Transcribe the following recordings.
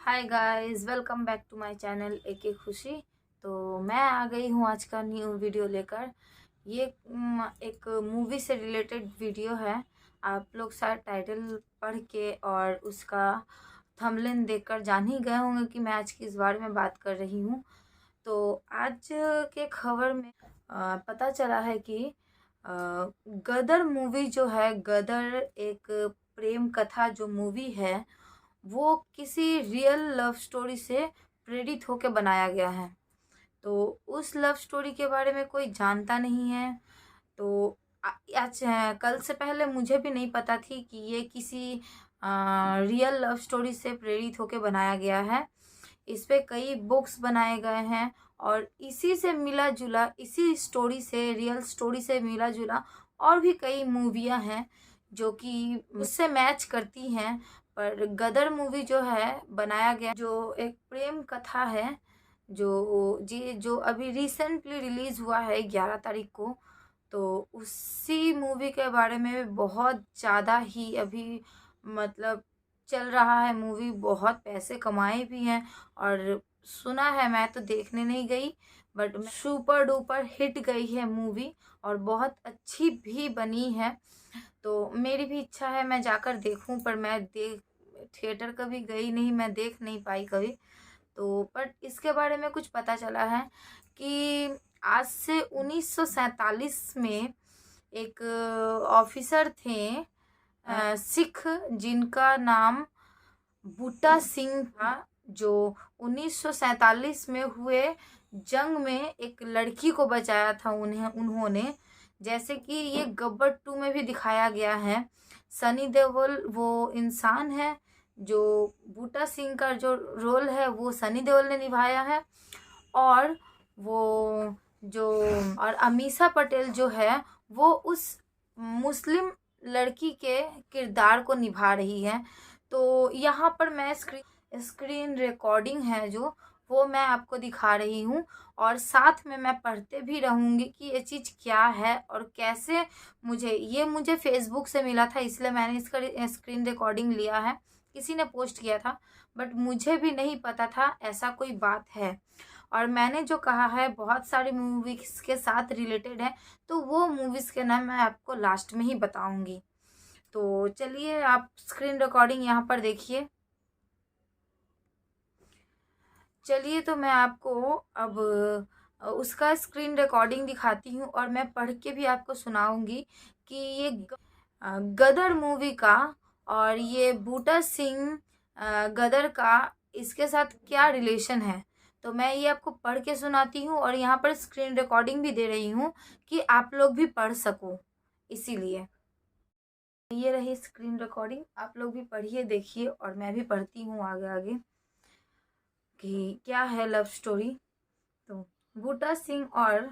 Hi guys, welcome back to my channel एक एक खुशी। तो मैं आ गई हूँ आज का न्यू वीडियो लेकर। ये एक मूवी से रिलेटेड वीडियो है। आप लोग शायद टाइटल पढ़ के और उसका थंबनेल देखकर जान ही गए होंगे कि मैं आज किस बारे में बात कर रही हूँ। तो आज के खबर में पता चला है कि अ, गदर मूवी जो है, गदर एक प्रेम कथा जो मूवी है, वो किसी रियल लव स्टोरी से प्रेरित होकर बनाया गया है। तो उस लव स्टोरी के बारे में कोई जानता नहीं है। तो आज कल से पहले मुझे भी नहीं पता थी कि ये किसी रियल लव स्टोरी से प्रेरित होकर बनाया गया है। इस पे कई बुक्स बनाए गए हैं और इसी से मिला जुला, इसी स्टोरी से, रियल स्टोरी से मिला जुला और भी कई मूवियाँ हैं जो कि उससे मैच करती हैं। पर गदर मूवी जो है बनाया गया, जो एक प्रेम कथा है, जो अभी रिसेंटली रिलीज हुआ है 11 तारीख को। तो उसी मूवी के बारे में बहुत ज़्यादा ही अभी मतलब चल रहा है। मूवी बहुत पैसे कमाए भी हैं और सुना है, मैं तो देखने नहीं गई, बट सुपर डुपर हिट गई है मूवी और बहुत अच्छी भी बनी है। तो मेरी भी इच्छा है मैं जाकर देखूं, पर मैं देख थिएटर कभी गई नहीं, मैं देख नहीं पाई कभी। तो पर इसके बारे में कुछ पता चला है कि आज से 1947 में एक ऑफिसर थे, सिख, जिनका नाम बूटा सिंह था, जो 1947 में हुए जंग में एक लड़की को बचाया था उन्होंने। जैसे कि ये गब्बर 2 में भी दिखाया गया है। सनी देओल वो इंसान है, जो बूटा सिंह का जो रोल है वो सनी देओल ने निभाया है। और वो जो और अमीषा पटेल जो है वो उस मुस्लिम लड़की के किरदार को निभा रही है। तो यहाँ पर मैं स्क्रीन रिकॉर्डिंग है जो, वो मैं आपको दिखा रही हूँ और साथ में मैं पढ़ते भी रहूँगी कि ये चीज़ क्या है और कैसे। मुझे फेसबुक से मिला था, इसलिए मैंने इसका स्क्रीन रिकॉर्डिंग लिया है। किसी ने पोस्ट किया था, बट मुझे भी नहीं पता था ऐसा कोई बात है। और मैंने जो कहा है बहुत सारी मूवीज़ के साथ रिलेटेड है, तो वो मूवीज़ के नाम मैं आपको लास्ट में ही बताऊंगी। तो चलिए, आप स्क्रीन रिकॉर्डिंग यहाँ पर देखिए। चलिए, तो मैं आपको अब उसका स्क्रीन रिकॉर्डिंग दिखाती हूँ और मैं पढ़ के भी आपको सुनाऊंगी कि ये गदर मूवी का और ये बूटा सिंह गदर का, इसके साथ क्या रिलेशन है। तो मैं ये आपको पढ़ के सुनाती हूँ और यहाँ पर स्क्रीन रिकॉर्डिंग भी दे रही हूँ कि आप लोग भी पढ़ सको, इसीलिए। ये रही स्क्रीन रिकॉर्डिंग, आप लोग भी पढ़िए, देखिए, और मैं भी पढ़ती हूँ आगे आगे कि क्या है लव स्टोरी। तो बूटा सिंह और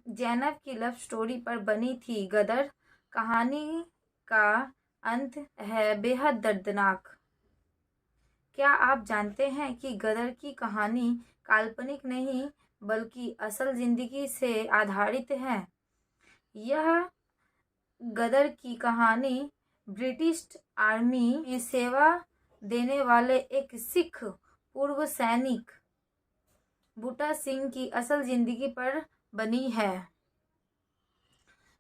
जैनब की लव स्टोरी पर बनी थी गदर। कहानी का अंत है बेहद दर्दनाक। क्या आप जानते हैं कि गदर की कहानी काल्पनिक नहीं बल्कि असल जिंदगी से आधारित है। यह गदर की कहानी ब्रिटिश आर्मी में सेवा देने वाले एक सिख पूर्व सैनिक बूटा सिंह की असल जिंदगी पर बनी है।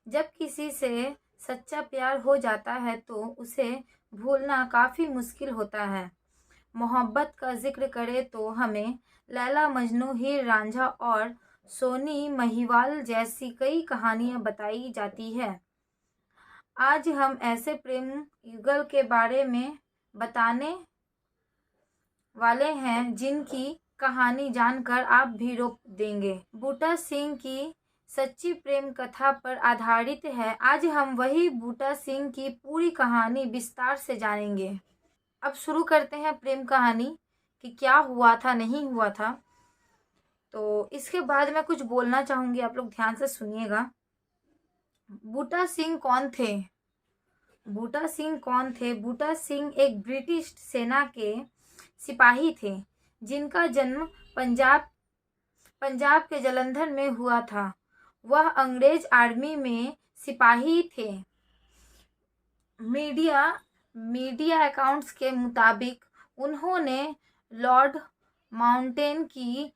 जब किसी से सच्चा प्यार हो जाता है तो उसे भूलना काफ़ी मुश्किल होता है। मोहब्बत का जिक्र करें तो हमें लैला मजनू, हीर रांझा और सोनी महिवाल जैसी कई कहानियां बताई जाती है। आज हम ऐसे प्रेम युगल के बारे में बताने वाले हैं जिनकी कहानी जानकर आप भी रो देंगे। बूटा सिंह की सच्ची प्रेम कथा पर आधारित है। आज हम वही बूटा सिंह की पूरी कहानी विस्तार से जानेंगे। अब शुरू करते हैं प्रेम कहानी कि क्या हुआ था, नहीं हुआ था। तो इसके बाद मैं कुछ बोलना चाहूँगी, आप लोग ध्यान से सुनिएगा। बूटा सिंह कौन थे? बूटा सिंह कौन थे? बूटा सिंह एक ब्रिटिश सेना के सिपाही थे जिनका जन्म पंजाब के जालंधर में हुआ था। वह अंग्रेज आर्मी में सिपाही थे। मीडिया मीडिया अकाउंट्स के मुताबिक उन्होंने लॉर्ड माउंटेन की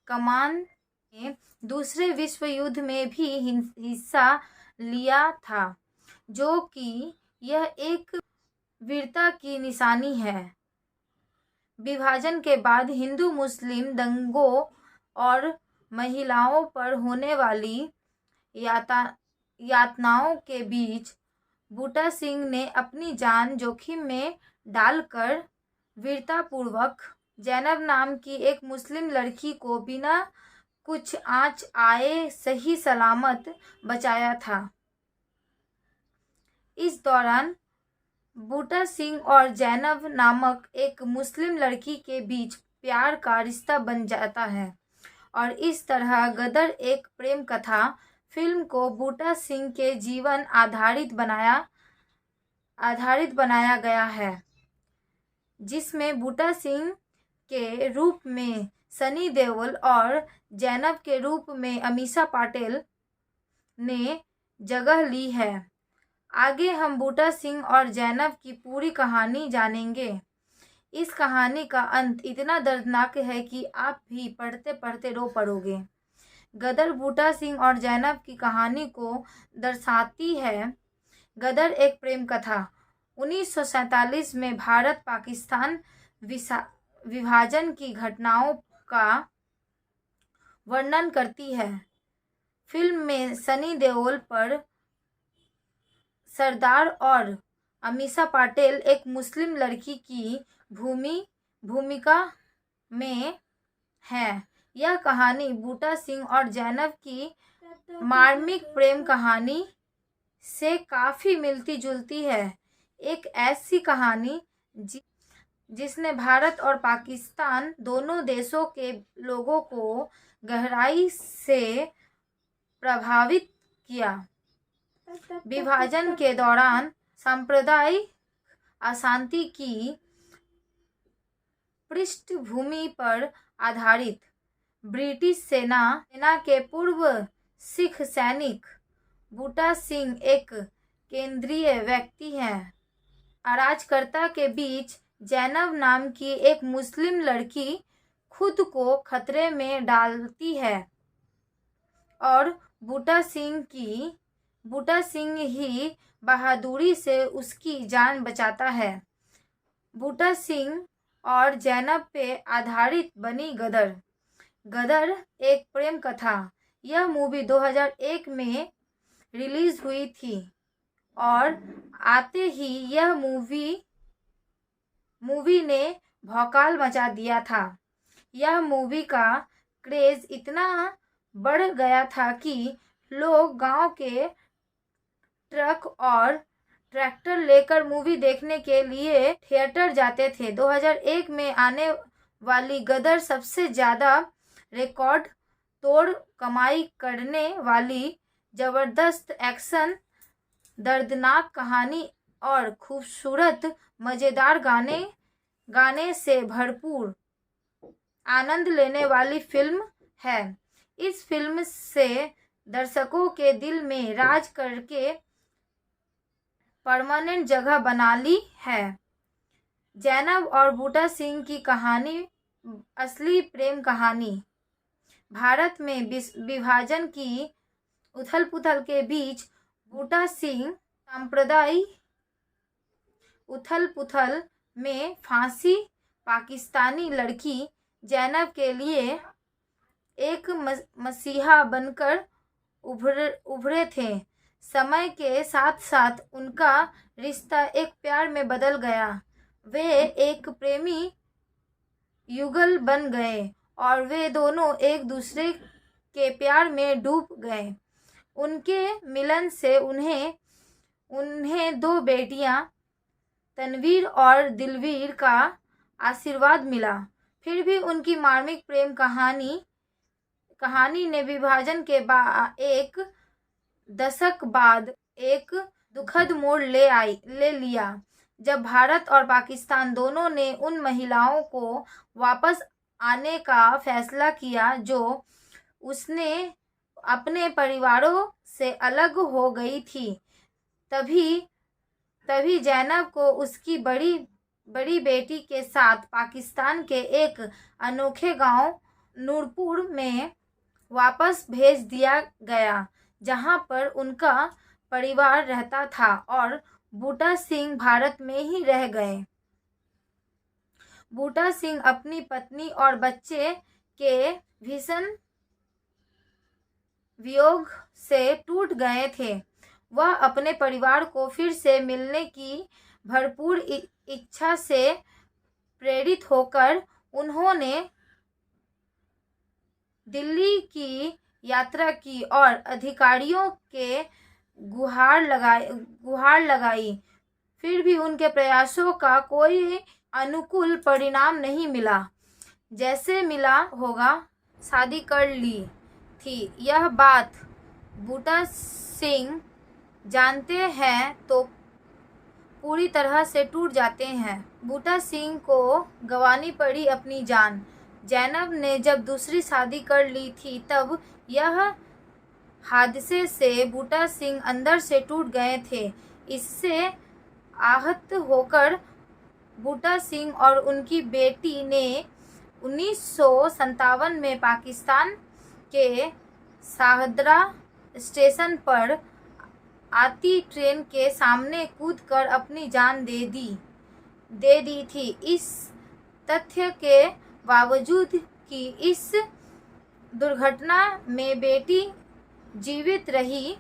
कमान में दूसरे विश्व युद्ध में भी हिस्सा लिया था, जो कि यह एक वीरता की निशानी है। विभाजन के बाद हिंदू मुस्लिम दंगों और महिलाओं पर होने वाली यातनाओं के बीच बूटा सिंह ने अपनी जान जोखिम में डालकर वीरतापूर्वक जैनब नाम की एक मुस्लिम लड़की को बिना कुछ आंच आए सही सलामत बचाया था। इस दौरान बूटा सिंह और जैनब नामक एक मुस्लिम लड़की के बीच प्यार का रिश्ता बन जाता है और इस तरह गदर एक प्रेम कथा फिल्म को बूटा सिंह के जीवन आधारित बनाया गया है, जिसमें बूटा सिंह के रूप में सनी देओल और जैनब के रूप में अमीषा पटेल ने जगह ली है। आगे हम बूटा सिंह और जैनब की पूरी कहानी जानेंगे। इस कहानी का अंत इतना दर्दनाक है कि आप भी पढ़ते पढ़ते रो पड़ोगे। गदर बूटा सिंह और जैनब की कहानी को दर्शाती है। गदर एक प्रेम कथा 1947 में भारत पाकिस्तान विभाजन की घटनाओं का वर्णन करती है। फिल्म में सनी देओल पर सरदार और अमीषा पटेल एक मुस्लिम लड़की की भूमिका में है। यह कहानी बूटा सिंह और जैनब की मार्मिक प्रेम कहानी से काफ़ी मिलती जुलती है। एक ऐसी कहानी जिसने भारत और पाकिस्तान दोनों देशों के लोगों को गहराई से प्रभावित किया। विभाजन के दौरान सांप्रदायिक अशांति की पृष्ठभूमि पर आधारित ब्रिटिश सेना के पूर्व सिख सैनिक बूटा सिंह एक केंद्रीय व्यक्ति हैं। अराजकता के बीच जैनब नाम की एक मुस्लिम लड़की खुद को खतरे में डालती है और बूटा सिंह ही बहादुरी से उसकी जान बचाता है। बूटा सिंह और जैनब पे आधारित बनी गदर एक प्रेम कथा। यह मूवी 2001 में रिलीज हुई थी और आते ही यह मूवी ने भौकाल मचा दिया था। यह मूवी का क्रेज इतना बढ़ गया था कि लोग गांव के ट्रक और ट्रैक्टर लेकर मूवी देखने के लिए थिएटर जाते थे। 2001 में आने वाली गदर सबसे ज़्यादा रिकॉर्ड तोड़ कमाई करने वाली ज़बरदस्त एक्शन, दर्दनाक कहानी और खूबसूरत मज़ेदार गाने से भरपूर आनंद लेने वाली फिल्म है। इस फिल्म से दर्शकों के दिल में राज करके परमानेंट जगह बना ली है। जैनब और बूटा सिंह की कहानी असली प्रेम कहानी। भारत में विभाजन की उथल-पुथल के बीच बूटा सिंह सांप्रदायिक उथल-पुथल में फांसी पाकिस्तानी लड़की जैनब के लिए एक मसीहा बनकर उभरे थे। समय के साथ साथ उनका रिश्ता एक प्यार में बदल गया। वे एक प्रेमी युगल बन गए और वे दोनों एक दूसरे के प्यार में डूब गए। उनके मिलन से उन्हें 2 बेटियां तनवीर और दिलवीर का आशीर्वाद मिला। फिर भी उनकी मार्मिक प्रेम कहानी ने विभाजन के एक दशक बाद एक दुखद मोड़ ले लिया, जब भारत और पाकिस्तान दोनों ने उन महिलाओं को वापस आने का फैसला किया जो उसने अपने परिवारों से अलग हो गई थी। तभी जैनब को उसकी बड़ी बड़ी बेटी के साथ पाकिस्तान के एक अनोखे गांव नूरपुर में वापस भेज दिया गया, जहां पर उनका परिवार रहता था, और बूटा सिंह भारत में ही रह गए। बूटा सिंह अपनी पत्नी और बच्चे के भीषण वियोग से टूट गए थे। वह अपने परिवार को फिर से मिलने की भरपूर इच्छा से प्रेरित होकर उन्होंने दिल्ली की यात्रा की और अधिकारियों के गुहार लगाई। फिर भी उनके प्रयासों का कोई अनुकूल परिणाम नहीं मिला। जैसे मिला होगा, शादी कर ली थी, यह बात बूटा सिंह जानते हैं तो पूरी तरह से टूट जाते हैं। बूटा सिंह को गंवानी पड़ी अपनी जान। जैनब ने जब दूसरी शादी कर ली थी, तब यह हादसे से बूटा सिंह अंदर से टूट गए थे। इससे आहत होकर बूटा सिंह और उनकी बेटी ने 1957 में पाकिस्तान के शाहदरा स्टेशन पर आती ट्रेन के सामने कूदकर अपनी जान दे दी थी। इस तथ्य के बावजूद कि इस दुर्घटना में बेटी जीवित रही,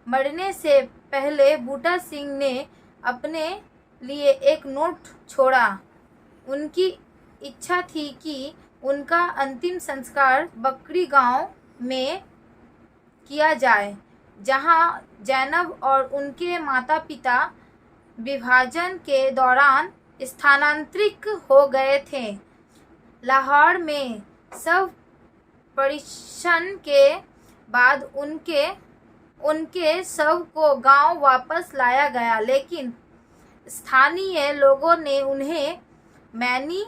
मरने से पहले बूटा सिंह ने अपने लिए एक नोट छोड़ा। उनकी इच्छा थी कि उनका अंतिम संस्कार बकरी गांव में किया जाए, जहां जैनब और उनके माता पिता विभाजन के दौरान स्थानांतरित हो गए थे। लाहौर में शव परीक्षण के बाद उनके शव को गांव वापस लाया गया, लेकिन स्थानीय लोगों ने उन्हें मैनी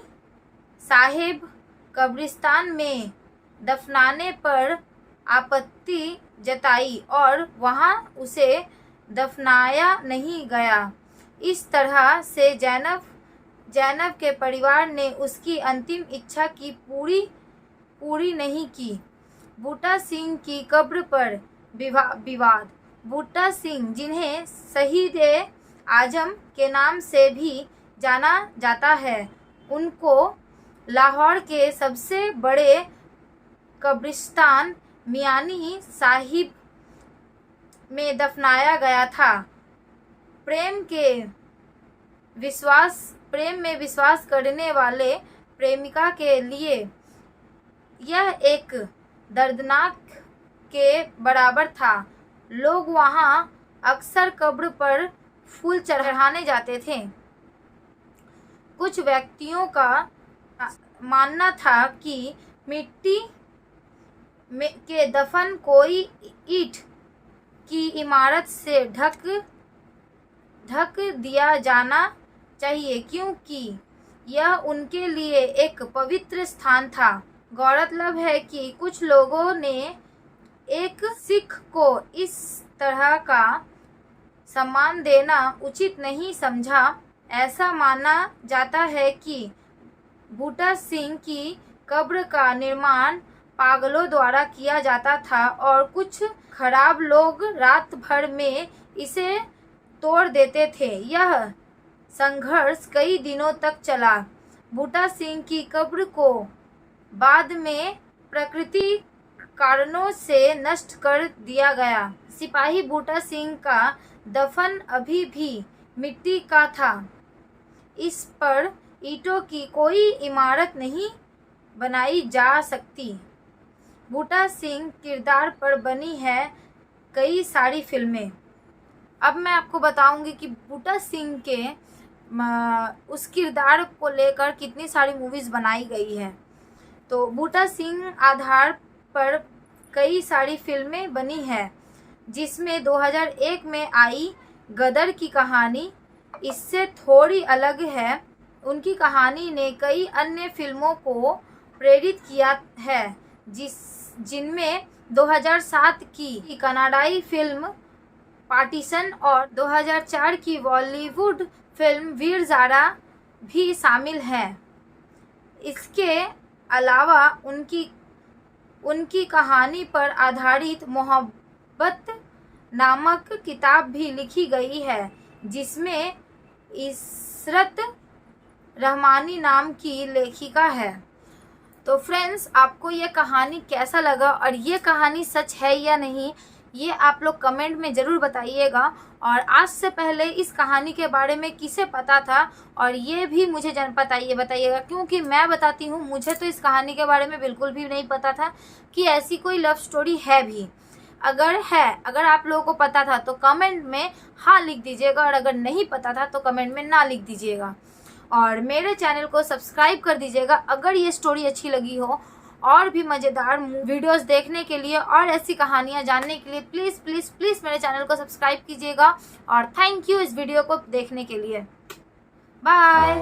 साहेब कब्रिस्तान में दफनाने पर आपत्ति जताई और वहां उसे दफनाया नहीं गया। इस तरह से जैनब के परिवार ने उसकी अंतिम इच्छा की पूरी नहीं की। बूटा सिंह की कब्र पर विवाद। बूटा सिंह, जिन्हें शहीद आजम के नाम से भी जाना जाता है, उनको लाहौर के सबसे बड़े कब्रिस्तान मियानी साहिब में दफनाया गया था। प्रेम में विश्वास करने वाले प्रेमिका के लिए यह एक दर्दनाक के बराबर था। लोग वहां अक्सर कब्र पर फूल चढ़ाने जाते थे। कुछ व्यक्तियों का मानना था कि मिट्टी के दफन कोई ईंट की इमारत से ढक दिया जाना चाहिए, क्योंकि यह उनके लिए एक पवित्र स्थान था। गौरतलब है कि कुछ लोगों ने एक सिख को इस तरह का सम्मान देना उचित नहीं समझा। ऐसा माना जाता है कि बूटा सिंह की कब्र का निर्माण पागलों द्वारा किया जाता था और कुछ खराब लोग रात भर में इसे तोड़ देते थे। यह संघर्ष कई दिनों तक चला। बूटा सिंह की कब्र को बाद में प्रकृति कारणों से नष्ट कर दिया गया। सिपाही बूटा सिंह का दफन अभी भी मिट्टी का था। इस पर ईंटों की कोई इमारत नहीं बनाई जा सकती। बूटा सिंह किरदार पर बनी है कई सारी फिल्में। अब मैं आपको बताऊंगी कि बूटा सिंह के उस किरदार को लेकर कितनी सारी मूवीज़ बनाई गई है। तो बूटा सिंह आधार पर कई सारी फिल्में बनी है, जिसमें 2001 में आई गदर की कहानी इससे थोड़ी अलग है। उनकी कहानी ने कई अन्य फिल्मों को प्रेरित किया है, जिनमें 2007 की कनाडाई फिल्म पार्टीशन और 2004 की बॉलीवुड फिल्म वीर ज़ारा भी शामिल हैं। इसके अलावा उनकी कहानी पर आधारित मोहब्बत नामक किताब भी लिखी गई है, जिसमें इशरत रहमानी नाम की लेखिका है। तो फ्रेंड्स, आपको ये कहानी कैसा लगा और ये कहानी सच है या नहीं, ये आप लोग कमेंट में ज़रूर बताइएगा। और आज से पहले इस कहानी के बारे में किसे पता था, और ये भी मुझे बताइएगा, क्योंकि मैं बताती हूँ, मुझे तो इस कहानी के बारे में बिल्कुल भी नहीं पता था कि ऐसी कोई लव स्टोरी है भी। अगर आप लोगों को पता था तो कमेंट में हाँ लिख दीजिएगा, और अगर नहीं पता था तो कमेंट में ना लिख दीजिएगा। और मेरे चैनल को सब्सक्राइब कर दीजिएगा अगर ये स्टोरी अच्छी लगी हो। और भी मज़ेदार वीडियोस देखने के लिए और ऐसी कहानियाँ जानने के लिए प्लीज़ प्लीज़ प्लीज़ मेरे चैनल को सब्सक्राइब कीजिएगा। और थैंक यू इस वीडियो को देखने के लिए। बाय।